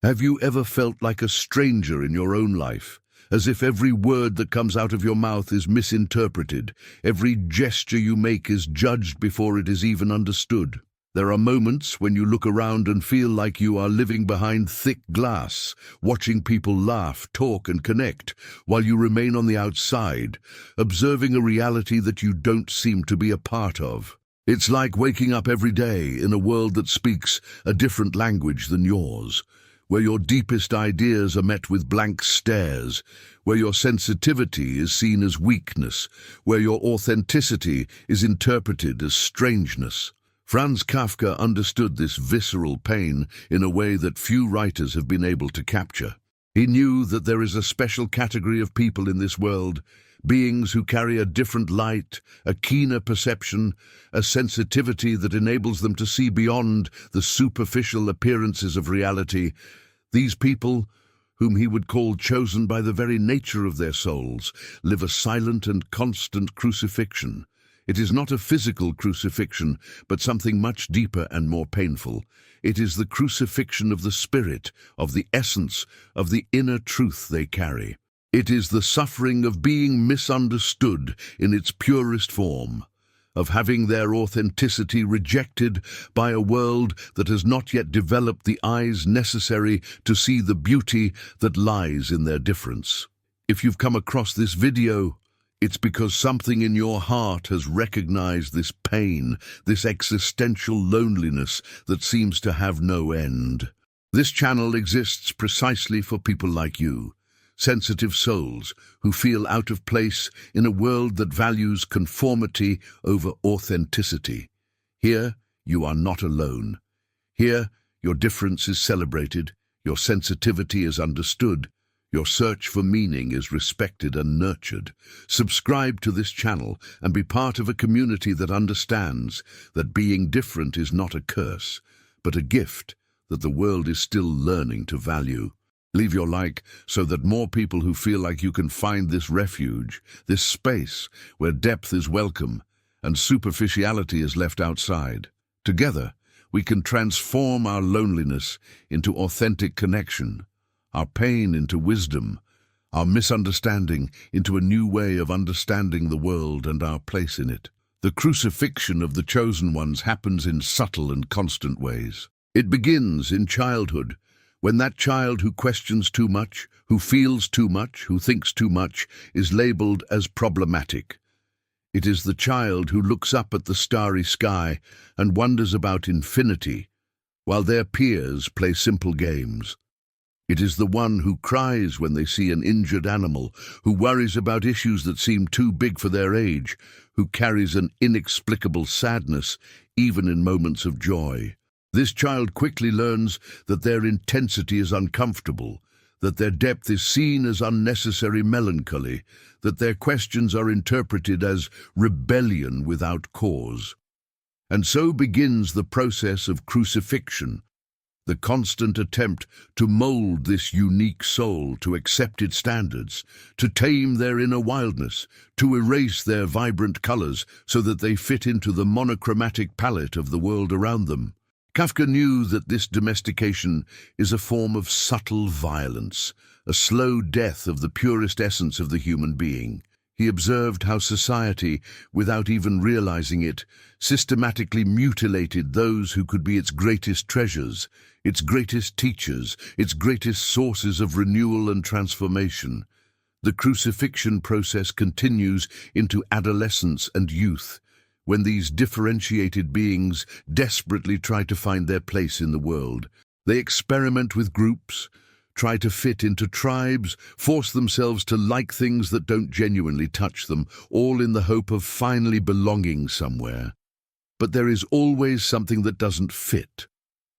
Have you ever felt like a stranger in your own life, as if every word that comes out of your mouth is misinterpreted, every gesture you make is judged before it is even understood? There are moments when you look around and feel like you are living behind thick glass, watching people laugh, talk, and connect, while you remain on the outside, observing a reality that you don't seem to be a part of. It's like waking up every day in a world that speaks a different language than yours, where your deepest ideas are met with blank stares, where your sensitivity is seen as weakness, where your authenticity is interpreted as strangeness. Franz Kafka understood this visceral pain in a way that few writers have been able to capture. He knew that there is a special category of people in this world, beings who carry a different light, a keener perception, a sensitivity that enables them to see beyond the superficial appearances of reality. These people, whom he would call chosen by the very nature of their souls, live a silent and constant crucifixion. It is not a physical crucifixion, but something much deeper and more painful. It is the crucifixion of the spirit, of the essence, of the inner truth they carry. It is the suffering of being misunderstood in its purest form, of having their authenticity rejected by a world that has not yet developed the eyes necessary to see the beauty that lies in their difference. If you've come across this video, it's because something in your heart has recognized this pain, this existential loneliness that seems to have no end. This channel exists precisely for people like you, sensitive souls who feel out of place in a world that values conformity over authenticity. Here, you are not alone. Here, your difference is celebrated, your sensitivity is understood, your search for meaning is respected and nurtured. Subscribe to this channel and be part of a community that understands that being different is not a curse, but a gift that the world is still learning to value. Leave your like so that more people who feel like you can find this refuge, this space where depth is welcome and superficiality is left outside. Together, we can transform our loneliness into authentic connection, our pain into wisdom, our misunderstanding into a new way of understanding the world and our place in it. The crucifixion of the chosen ones happens in subtle and constant ways. It begins in childhood, when that child who questions too much, who feels too much, who thinks too much, is labeled as problematic. It is the child who looks up at the starry sky and wonders about infinity, while their peers play simple games. It is the one who cries when they see an injured animal, who worries about issues that seem too big for their age, who carries an inexplicable sadness even in moments of joy. This child quickly learns that their intensity is uncomfortable, that their depth is seen as unnecessary melancholy, that their questions are interpreted as rebellion without cause. And so begins the process of crucifixion, the constant attempt to mold this unique soul to accepted standards, to tame their inner wildness, to erase their vibrant colors so that they fit into the monochromatic palette of the world around them. Kafka knew that this domestication is a form of subtle violence, a slow death of the purest essence of the human being. He observed how society, without even realizing it, systematically mutilated those who could be its greatest treasures, its greatest teachers, its greatest sources of renewal and transformation. The crucifixion process continues into adolescence and youth, when these differentiated beings desperately try to find their place in the world. They experiment with groups, try to fit into tribes, force themselves to like things that don't genuinely touch them, all in the hope of finally belonging somewhere. But there is always something that doesn't fit,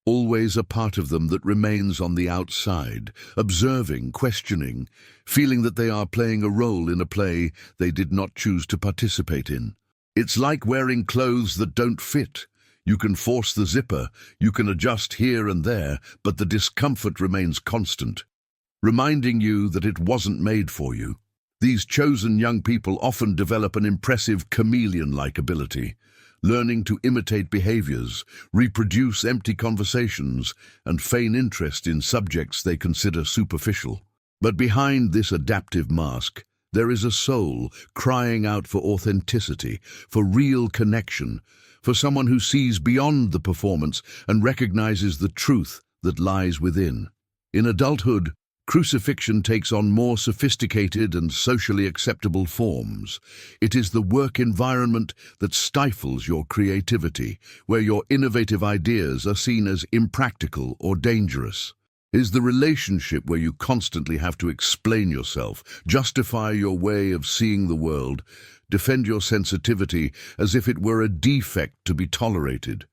always a part of them that remains on the outside, observing, questioning, feeling that they are playing a role in a play they did not choose to participate in. It's like wearing clothes that don't fit. You can force the zipper, you can adjust here and there, but the discomfort remains constant, reminding you that it wasn't made for you. These chosen young people often develop an impressive chameleon-like ability, learning to imitate behaviors, reproduce empty conversations, and feign interest in subjects they consider superficial. But behind this adaptive mask, there is a soul crying out for authenticity, for real connection, for someone who sees beyond the performance and recognizes the truth that lies within. In adulthood, crucifixion takes on more sophisticated and socially acceptable forms. It is the work environment that stifles your creativity, where your innovative ideas are seen as impractical or dangerous. It is the relationship where you constantly have to explain yourself, justify your way of seeing the world, defend your sensitivity as if it were a defect to be tolerated.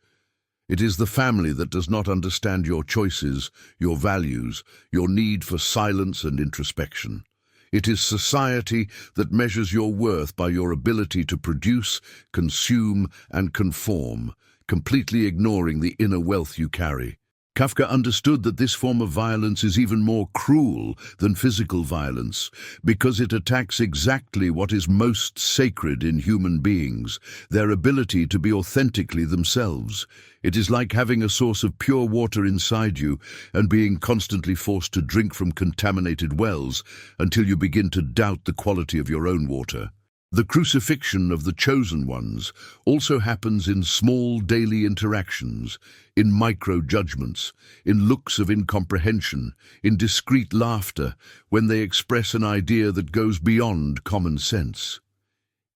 It is the family that does not understand your choices, your values, your need for silence and introspection. It is society that measures your worth by your ability to produce, consume, and conform, completely ignoring the inner wealth you carry. Kafka understood that this form of violence is even more cruel than physical violence because it attacks exactly what is most sacred in human beings, their ability to be authentically themselves. It is like having a source of pure water inside you and being constantly forced to drink from contaminated wells until you begin to doubt the quality of your own water. The crucifixion of the chosen ones also happens in small daily interactions, in micro-judgments, in looks of incomprehension, in discreet laughter, when they express an idea that goes beyond common sense.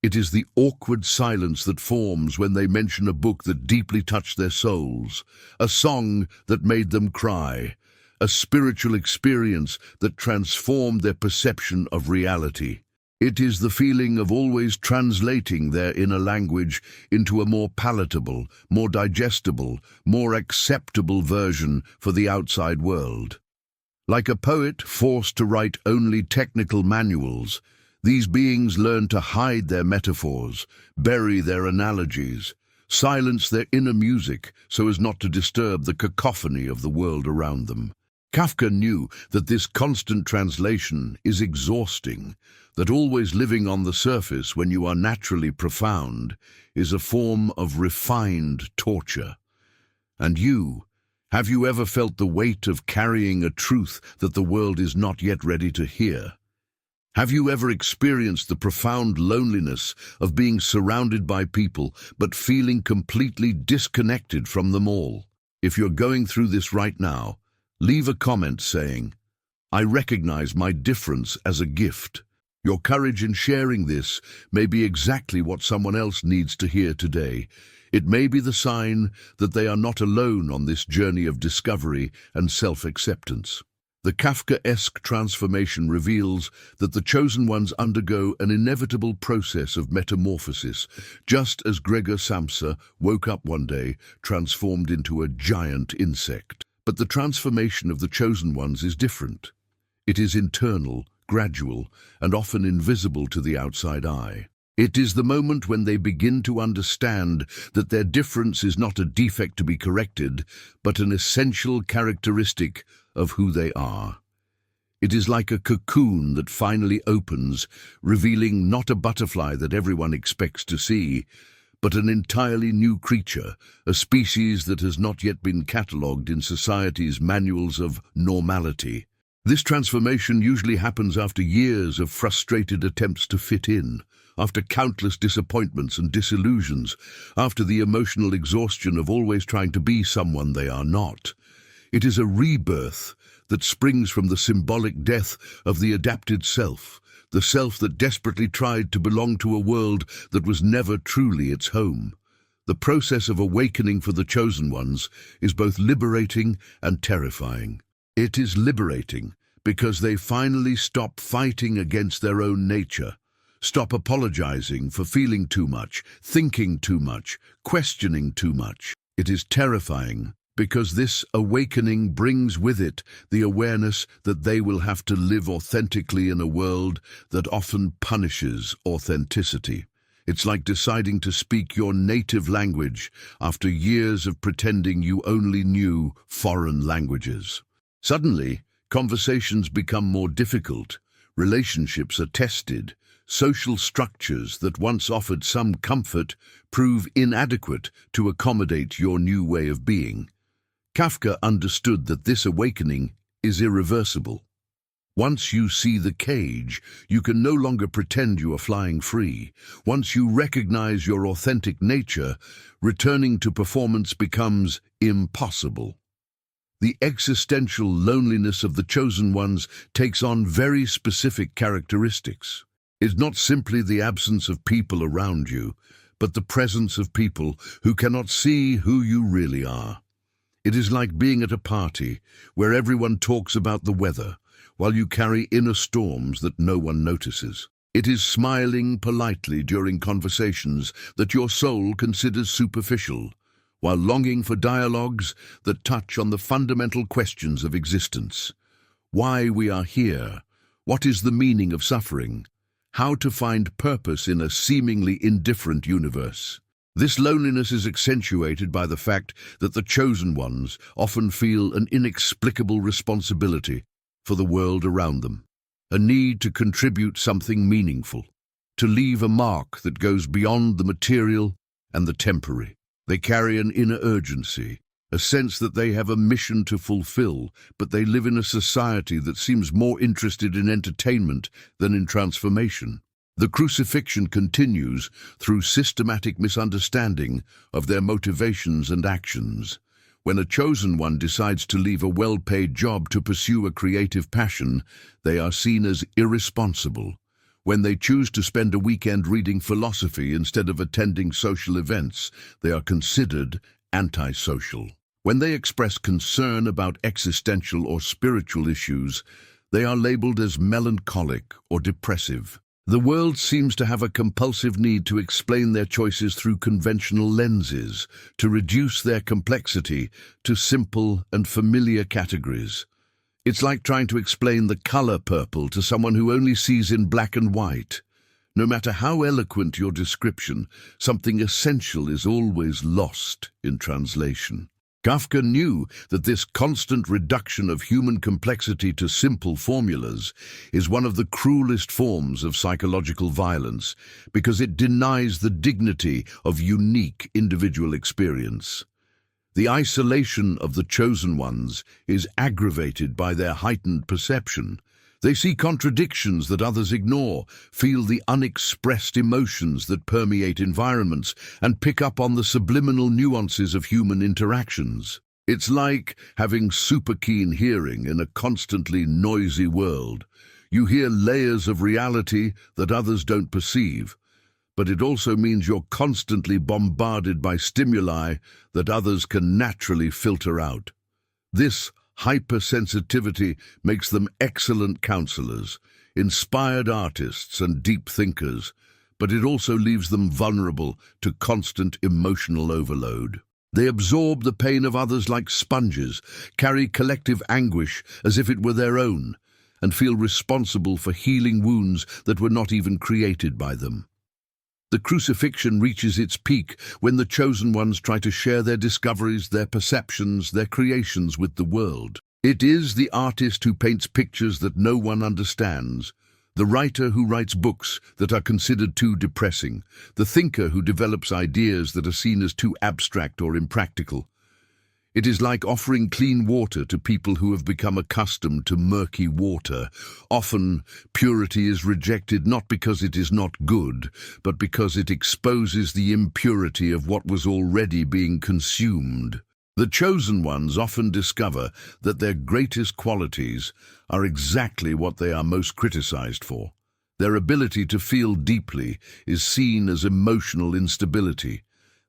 It is the awkward silence that forms when they mention a book that deeply touched their souls, a song that made them cry, a spiritual experience that transformed their perception of reality. It is the feeling of always translating their inner language into a more palatable, more digestible, more acceptable version for the outside world. Like a poet forced to write only technical manuals, these beings learn to hide their metaphors, bury their analogies, silence their inner music so as not to disturb the cacophony of the world around them. Kafka knew that this constant translation is exhausting, that always living on the surface when you are naturally profound is a form of refined torture. And have you ever felt the weight of carrying a truth that the world is not yet ready to hear? Have you ever experienced the profound loneliness of being surrounded by people but feeling completely disconnected from them all? If you're going through this right now, leave a comment saying, "I recognize my difference as a gift." Your courage in sharing this may be exactly what someone else needs to hear today. It may be the sign that they are not alone on this journey of discovery and self-acceptance. The Kafkaesque transformation reveals that the chosen ones undergo an inevitable process of metamorphosis, just as Gregor Samsa woke up one day transformed into a giant insect. But the transformation of the chosen ones is different. It is internal, gradual, and often invisible to the outside eye. It is the moment when they begin to understand that their difference is not a defect to be corrected, but an essential characteristic of who they are. It is like a cocoon that finally opens, revealing not a butterfly that everyone expects to see, but an entirely new creature, a species that has not yet been catalogued in society's manuals of normality. This transformation usually happens after years of frustrated attempts to fit in, after countless disappointments and disillusions, after the emotional exhaustion of always trying to be someone they are not. It is a rebirth that springs from the symbolic death of the adapted self, the self that desperately tried to belong to a world that was never truly its home. The process of awakening for the chosen ones is both liberating and terrifying. It is liberating because they finally stop fighting against their own nature, stop apologizing for feeling too much, thinking too much, questioning too much. It is terrifying because this awakening brings with it the awareness that they will have to live authentically in a world that often punishes authenticity. It's like deciding to speak your native language after years of pretending you only knew foreign languages. Suddenly, conversations become more difficult, relationships are tested, Social structures that once offered some comfort prove inadequate to accommodate your new way of being. Kafka understood that this awakening is irreversible. Once you see the cage, you can no longer pretend you are flying free. Once you recognize your authentic nature, returning to performance becomes impossible. The existential loneliness of the chosen ones takes on very specific characteristics. It's not simply the absence of people around you, but the presence of people who cannot see who you really are. It is like being at a party where everyone talks about the weather, while you carry inner storms that no one notices. It is smiling politely during conversations that your soul considers superficial, while longing for dialogues that touch on the fundamental questions of existence. Why we are here, what is the meaning of suffering, how to find purpose in a seemingly indifferent universe. This loneliness is accentuated by the fact that the chosen ones often feel an inexplicable responsibility for the world around them, a need to contribute something meaningful, to leave a mark that goes beyond the material and the temporary. They carry an inner urgency, a sense that they have a mission to fulfill, but they live in a society that seems more interested in entertainment than in transformation. The crucifixion continues through systematic misunderstanding of their motivations and actions. When a chosen one decides to leave a well-paid job to pursue a creative passion, they are seen as irresponsible. When they choose to spend a weekend reading philosophy instead of attending social events, they are considered antisocial. When they express concern about existential or spiritual issues, they are labeled as melancholic or depressive. The world seems to have a compulsive need to explain their choices through conventional lenses, to reduce their complexity to simple and familiar categories. It's like trying to explain the color purple to someone who only sees in black and white. No matter how eloquent your description, something essential is always lost in translation. Kafka knew that this constant reduction of human complexity to simple formulas is one of the cruelest forms of psychological violence because it denies the dignity of unique individual experience. The isolation of the chosen ones is aggravated by their heightened perception. They see contradictions that others ignore, feel the unexpressed emotions that permeate environments, and pick up on the subliminal nuances of human interactions. It's like having super keen hearing in a constantly noisy world. You hear layers of reality that others don't perceive, but it also means you're constantly bombarded by stimuli that others can naturally filter out. This hypersensitivity makes them excellent counselors, inspired artists and deep thinkers, but it also leaves them vulnerable to constant emotional overload. They absorb the pain of others like sponges, carry collective anguish as if it were their own, and feel responsible for healing wounds that were not even created by them. The crucifixion reaches its peak when the chosen ones try to share their discoveries, their perceptions, their creations with the world. It is the artist who paints pictures that no one understands, the writer who writes books that are considered too depressing, the thinker who develops ideas that are seen as too abstract or impractical. It is like offering clean water to people who have become accustomed to murky water. Often, purity is rejected not because it is not good, but because it exposes the impurity of what was already being consumed. The chosen ones often discover that their greatest qualities are exactly what they are most criticized for. Their ability to feel deeply is seen as emotional instability.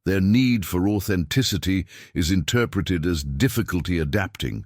Their need for authenticity is interpreted as difficulty adapting.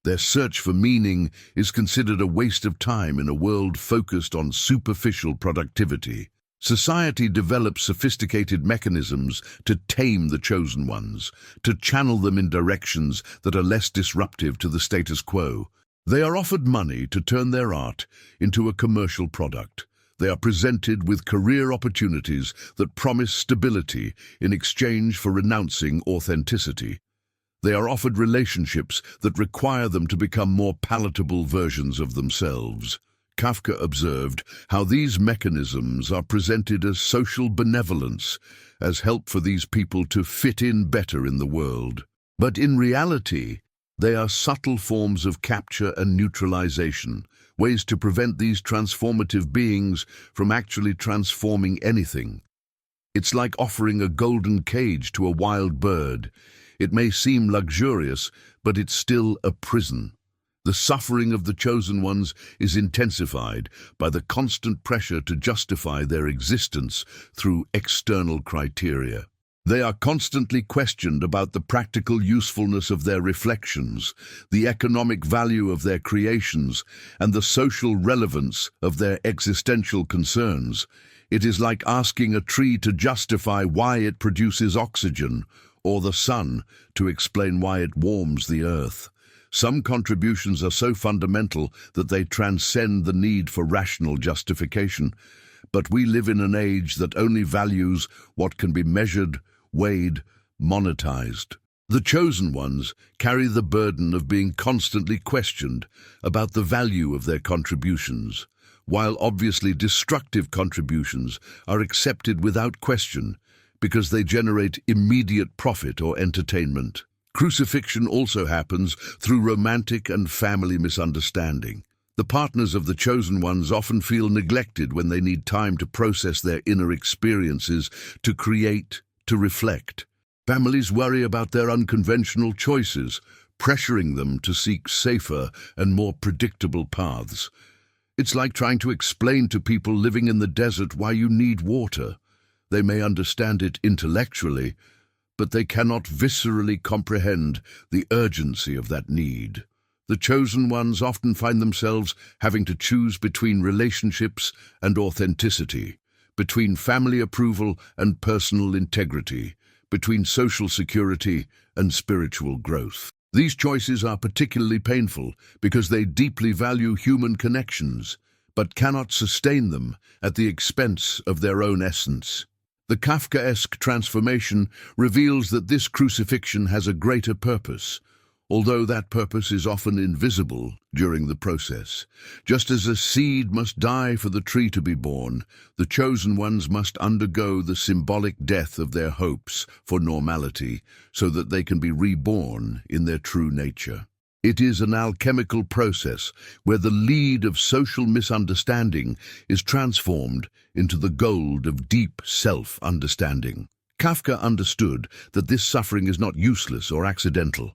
Their search for meaning is considered a waste of time in a world focused on superficial productivity. Society develops sophisticated mechanisms to tame the chosen ones, to channel them in directions that are less disruptive to the status quo. They are offered money to turn their art into a commercial product. They are presented with career opportunities that promise stability in exchange for renouncing authenticity. They are offered relationships that require them to become more palatable versions of themselves. Kafka observed how these mechanisms are presented as social benevolence, as help for these people to fit in better in the world. But in reality, they are subtle forms of capture and neutralization, ways to prevent these transformative beings from actually transforming anything. It's like offering a golden cage to a wild bird. It may seem luxurious, but it's still a prison. The suffering of the chosen ones is intensified by the constant pressure to justify their existence through external criteria. They are constantly questioned about the practical usefulness of their reflections, the economic value of their creations, and the social relevance of their existential concerns. It is like asking a tree to justify why it produces oxygen, or the sun to explain why it warms the earth. Some contributions are so fundamental that they transcend the need for rational justification. But we live in an age that only values what can be measured, weighed, monetized. The chosen ones carry the burden of being constantly questioned about the value of their contributions, while obviously destructive contributions are accepted without question because they generate immediate profit or entertainment. Crucifixion also happens through romantic and family misunderstanding. The partners of the chosen ones often feel neglected when they need time to process their inner experiences, to create, to reflect. Families worry about their unconventional choices, pressuring them to seek safer and more predictable paths. It's like trying to explain to people living in the desert why you need water. They may understand it intellectually, but they cannot viscerally comprehend the urgency of that need. The chosen ones often find themselves having to choose between relationships and authenticity, between family approval and personal integrity, between social security and spiritual growth. These choices are particularly painful because they deeply value human connections, but cannot sustain them at the expense of their own essence. The Kafkaesque transformation reveals that this crucifixion has a greater purpose, although that purpose is often invisible during the process. Just as a seed must die for the tree to be born, the chosen ones must undergo the symbolic death of their hopes for normality so that they can be reborn in their true nature. It is an alchemical process where the lead of social misunderstanding is transformed into the gold of deep self-understanding. Kafka understood that this suffering is not useless or accidental.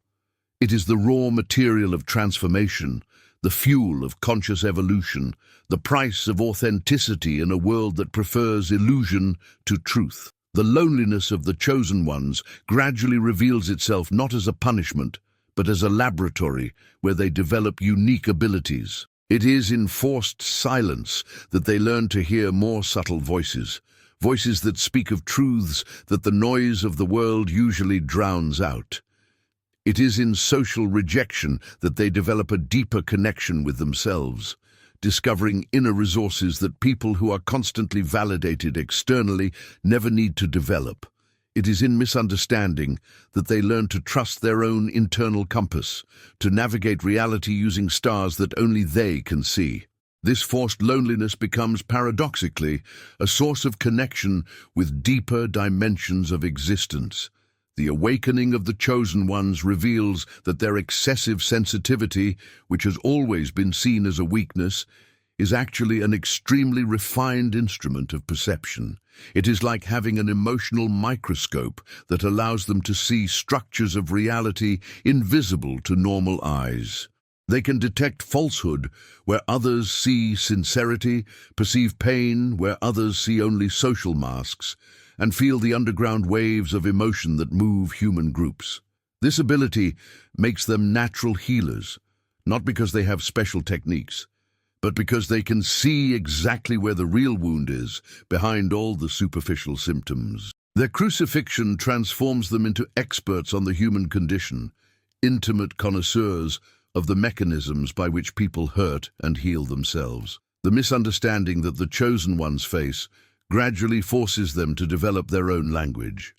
It is the raw material of transformation, the fuel of conscious evolution, the price of authenticity in a world that prefers illusion to truth. The loneliness of the chosen ones gradually reveals itself not as a punishment, but as a laboratory where they develop unique abilities. It is in forced silence that they learn to hear more subtle voices, voices that speak of truths that the noise of the world usually drowns out. It is in social rejection that they develop a deeper connection with themselves, discovering inner resources that people who are constantly validated externally never need to develop. It is in misunderstanding that they learn to trust their own internal compass, to navigate reality using stars that only they can see. This forced loneliness becomes paradoxically a source of connection with deeper dimensions of existence. The awakening of the chosen ones reveals that their excessive sensitivity, which has always been seen as a weakness, is actually an extremely refined instrument of perception. It is like having an emotional microscope that allows them to see structures of reality invisible to normal eyes. They can detect falsehood where others see sincerity, perceive pain where others see only social masks, and feel the underground waves of emotion that move human groups. This ability makes them natural healers, not because they have special techniques, but because they can see exactly where the real wound is behind all the superficial symptoms. Their crucifixion transforms them into experts on the human condition, intimate connoisseurs of the mechanisms by which people hurt and heal themselves. The misunderstanding that the chosen ones face gradually forces them to develop their own language,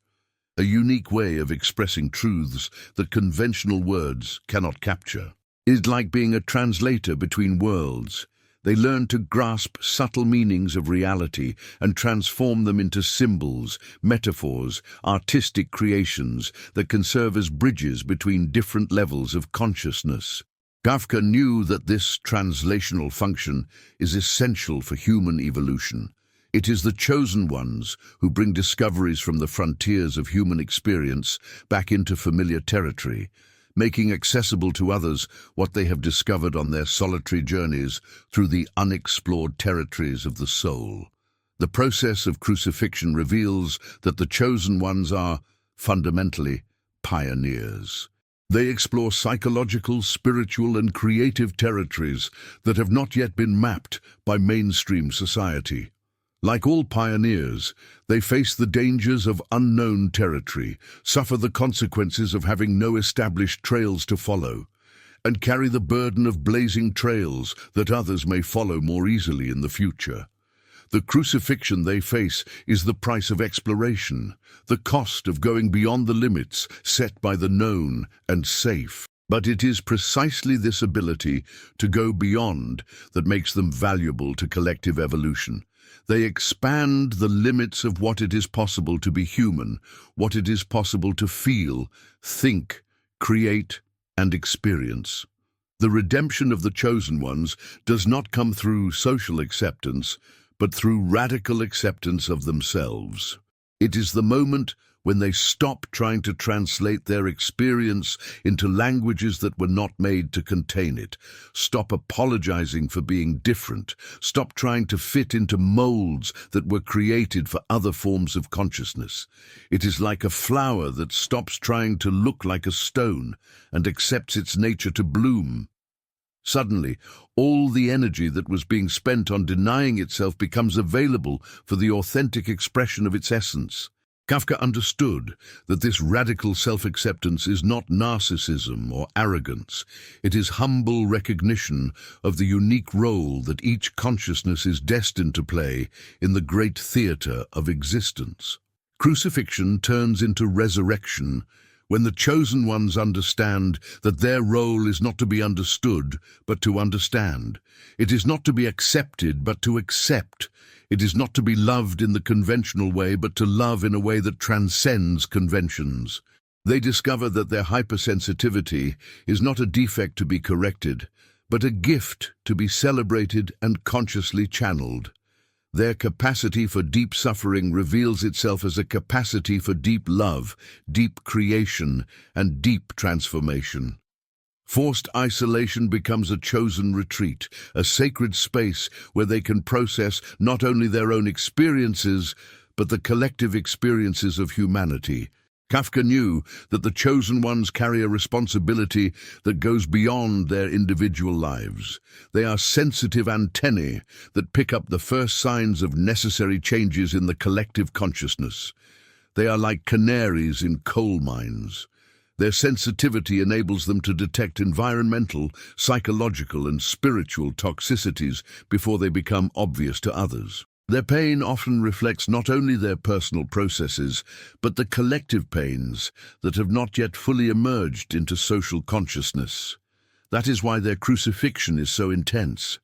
a unique way of expressing truths that conventional words cannot capture. It is like being a translator between worlds. They learn to grasp subtle meanings of reality and transform them into symbols, metaphors, artistic creations that can serve as bridges between different levels of consciousness. Kafka knew that this translational function is essential for human evolution. It is the chosen ones who bring discoveries from the frontiers of human experience back into familiar territory, making accessible to others what they have discovered on their solitary journeys through the unexplored territories of the soul. The process of crucifixion reveals that the chosen ones are, fundamentally, pioneers. They explore psychological, spiritual, and creative territories that have not yet been mapped by mainstream society. Like all pioneers, they face the dangers of unknown territory, suffer the consequences of having no established trails to follow, and carry the burden of blazing trails that others may follow more easily in the future. The crucifixion they face is the price of exploration, the cost of going beyond the limits set by the known and safe. But it is precisely this ability to go beyond that makes them valuable to collective evolution. They expand the limits of what it is possible to be human, what it is possible to feel, think, create, and experience. The redemption of the chosen ones does not come through social acceptance, but through radical acceptance of themselves. It is the moment when they stop trying to translate their experience into languages that were not made to contain it, stop apologizing for being different, stop trying to fit into molds that were created for other forms of consciousness. It is like a flower that stops trying to look like a stone and accepts its nature to bloom. Suddenly, all the energy that was being spent on denying itself becomes available for the authentic expression of its essence. Kafka understood that this radical self-acceptance is not narcissism or arrogance. It is humble recognition of the unique role that each consciousness is destined to play in the great theater of existence. Crucifixion turns into resurrection when the chosen ones understand that their role is not to be understood, but to understand. It is not to be accepted, but to accept. It is not to be loved in the conventional way, but to love in a way that transcends conventions. They discover that their hypersensitivity is not a defect to be corrected, but a gift to be celebrated and consciously channeled. Their capacity for deep suffering reveals itself as a capacity for deep love, deep creation, and deep transformation. Forced isolation becomes a chosen retreat, a sacred space where they can process not only their own experiences, but the collective experiences of humanity. Kafka knew that the chosen ones carry a responsibility that goes beyond their individual lives. They are sensitive antennae that pick up the first signs of necessary changes in the collective consciousness. They are like canaries in coal mines. Their sensitivity enables them to detect environmental, psychological, and spiritual toxicities before they become obvious to others. Their pain often reflects not only their personal processes, but the collective pains that have not yet fully emerged into social consciousness. That is why their crucifixion is so intense.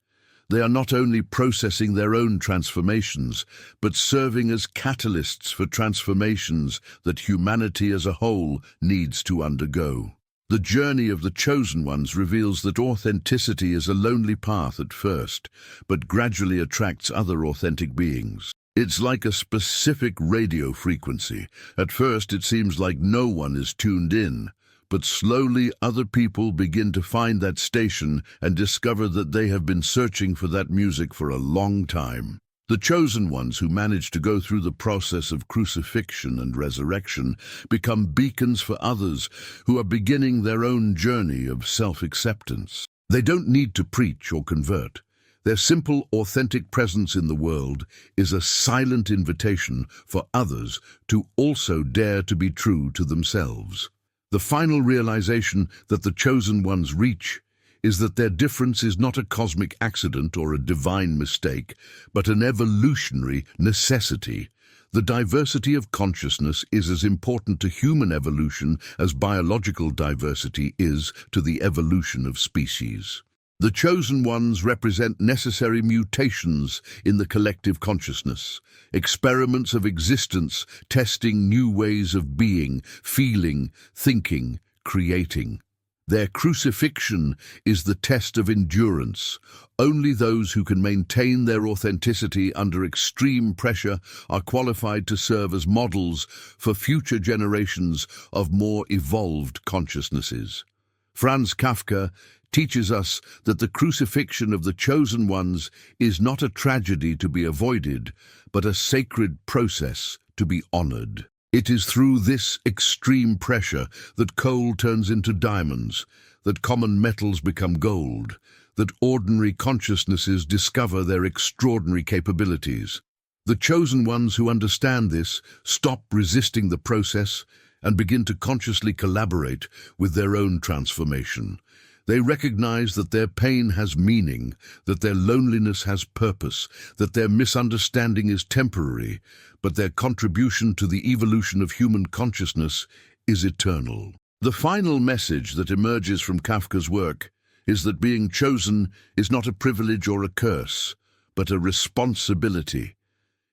They are not only processing their own transformations, but serving as catalysts for transformations that humanity as a whole needs to undergo. The journey of the chosen ones reveals that authenticity is a lonely path at first, but gradually attracts other authentic beings. It's like a specific radio frequency. At first it seems like no one is tuned in, but slowly other people begin to find that station and discover that they have been searching for that music for a long time. The chosen ones who manage to go through the process of crucifixion and resurrection become beacons for others who are beginning their own journey of self-acceptance. They don't need to preach or convert. Their simple, authentic presence in the world is a silent invitation for others to also dare to be true to themselves. The final realization that the chosen ones reach is that their difference is not a cosmic accident or a divine mistake, but an evolutionary necessity. The diversity of consciousness is as important to human evolution as biological diversity is to the evolution of species. The chosen ones represent necessary mutations in the collective consciousness, experiments of existence testing new ways of being, feeling, thinking, creating. Their crucifixion is the test of endurance. Only those who can maintain their authenticity under extreme pressure are qualified to serve as models for future generations of more evolved consciousnesses. Franz Kafka teaches us that the crucifixion of the chosen ones is not a tragedy to be avoided, but a sacred process to be honored. It is through this extreme pressure that coal turns into diamonds, that common metals become gold, that ordinary consciousnesses discover their extraordinary capabilities. The chosen ones who understand this stop resisting the process and begin to consciously collaborate with their own transformation. They recognize that their pain has meaning, that their loneliness has purpose, that their misunderstanding is temporary, but their contribution to the evolution of human consciousness is eternal. The final message that emerges from Kafka's work is that being chosen is not a privilege or a curse, but a responsibility.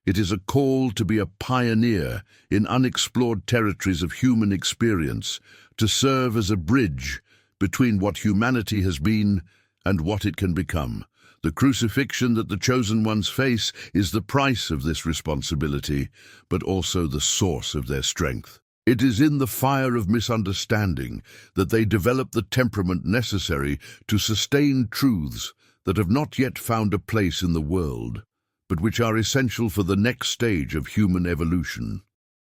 It is a call to be a pioneer in unexplored territories of human experience, to serve as a bridge between what humanity has been and what it can become. The crucifixion that the chosen ones face is the price of this responsibility, but also the source of their strength. It is in the fire of misunderstanding that they develop the temperament necessary to sustain truths that have not yet found a place in the world, but which are essential for the next stage of human evolution.